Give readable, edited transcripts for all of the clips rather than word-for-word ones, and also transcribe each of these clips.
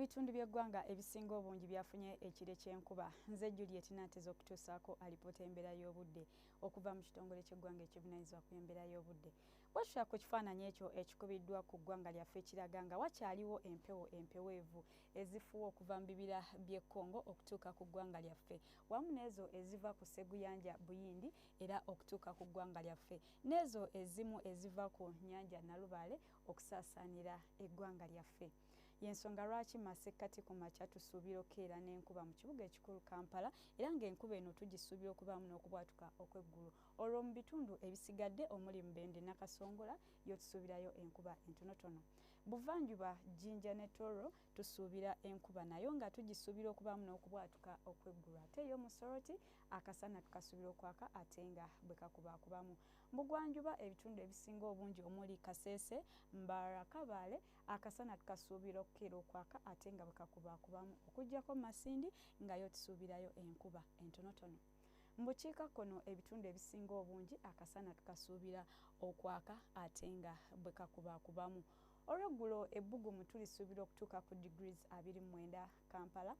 Ebitundu by'eggwanga ebisinga obungi byafunye ekire ky'enkuba. Nze Juliet Nanteza okutuusaako alipoota embeera y'obudde okuva mu kitongole ky'eggwanga ekivunaanyizibwa ku embeera y'obudde. Bw'atutya ku kifaananyi ekyo ekikubiddwa ku ggwanga lyaffe ekiraga nga wakyaliwo empewo empeweevu ezifuwa okuva mu bibira by'e Congo okutuuka ku ggwanga lyaffe, wamu n'ezo eziva ku Sseguyanja Buyindi era okutuuka ku ggwanga lyaffe, n'ezo ezimu eziva ku nnyanja Nalubaale okusaasaanira eggwanga lyaffe. Y'ensonga lwaki masekkati ku makya tusuubira okukeera n'enkuba mu kibuga ekikulu Kampala, era ng'enkuba eno tugisuubira okubaamu n'okubwatuka okw'eggulu. Olwo mu bitundu ebisigadde omuli Mbende ne Kasongola yo tusuubirayo enkuba entonotono. Buvanjuba, Jinja ne Tororo tusuubira enkuba nayo nga tugisuubira okubaamu n'okubwatuka okw'eggulu. Ate yo mu Soroti akasana tukasuubira okwaka ate nga bwe kakubaakubamu. Bugwanjuba ebitundu ebisinga obungi omuli Kasese, Mbarara, Kabaale akasana tukasuubira okukeera okwaka ate nga bwe kakubaakubamu, okuggyako Masindi nga yo tusuubirayo enkuba entonotono. Mu bukiikakkono ebitundu ebisinga obungi akasana tukasuubira okwaka ate nga bwe kakubaakubamu. Olweggulo ebbugumu tulisuubira okutuuka ku degrees 29 Kampala,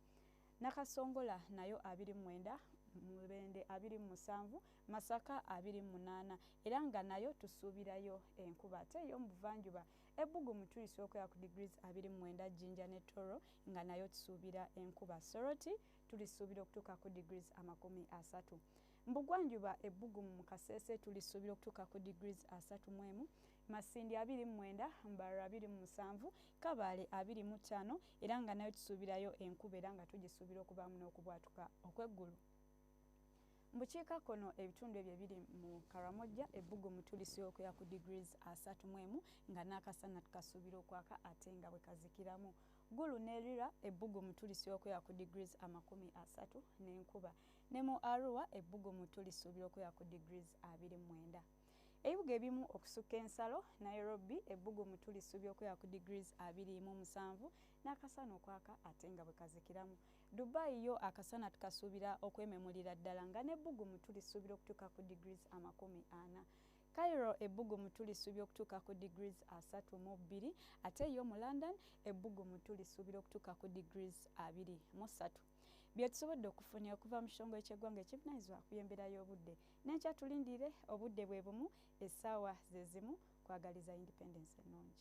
Nakasongola nayo 29, Mbende 27, Masaka 28 era nga nayo tusuubirayo enkuba. Ate yo mu buvanjuba ebbugumu tulisuubira okuya ku degrees 29 Jinja ne Tororo nga nayo tusuubira enkuba. Soroti tulisuubira okutuuka ku degrees 30. Mu bugwanjuba ebbugumu mu Kasese tulisuubira okutuuka ku degrees 31, Masindi 29, Mbarara 27, Kabaale 25 era nga nayo tusuubirayo enkuba era nga tugisuubira okubaamu n'okubwatuka okw'eggulu. Mu bukiikakkono ebitundu ebyo ebiri mu Karamoja ebbugumu tulisuubira okuya ku degrees 31 nga n'akasana tukasuubira okwaka ate nga bwe kazikiramu. Gulu ne Lira ebbugumu tulisuubira okuya ku degrees 30 n'enkuba. Ne mu Arua ebbugumu tulisuubira okuya ku degrees 29. Ebibuga ebimu okusukka ensalo, Nairobi ebbugumu tulisuubira okuya ku degrees 27 n'akasana okwaka ate nga bwe kazikiramu. Dubai yo akasana tukasuubira okwememulira ddala nga n'ebbugumu tulisuubira okutuuka ku degrees 40. Cairo ebbugumu tulisuubira okutuuka ku degrees 32 ate yo mu London ebbugumu tulisuubira okutuuka ku degrees 23. Bye tusobodde okufunira okuva mu kitongole ky'eggwanga ekivunaanyizibwa ku embeera y'obudde. N'ekya tulindire obudde bwe bumu, essaawa ze zimu, kwagaliza Independence ennungi.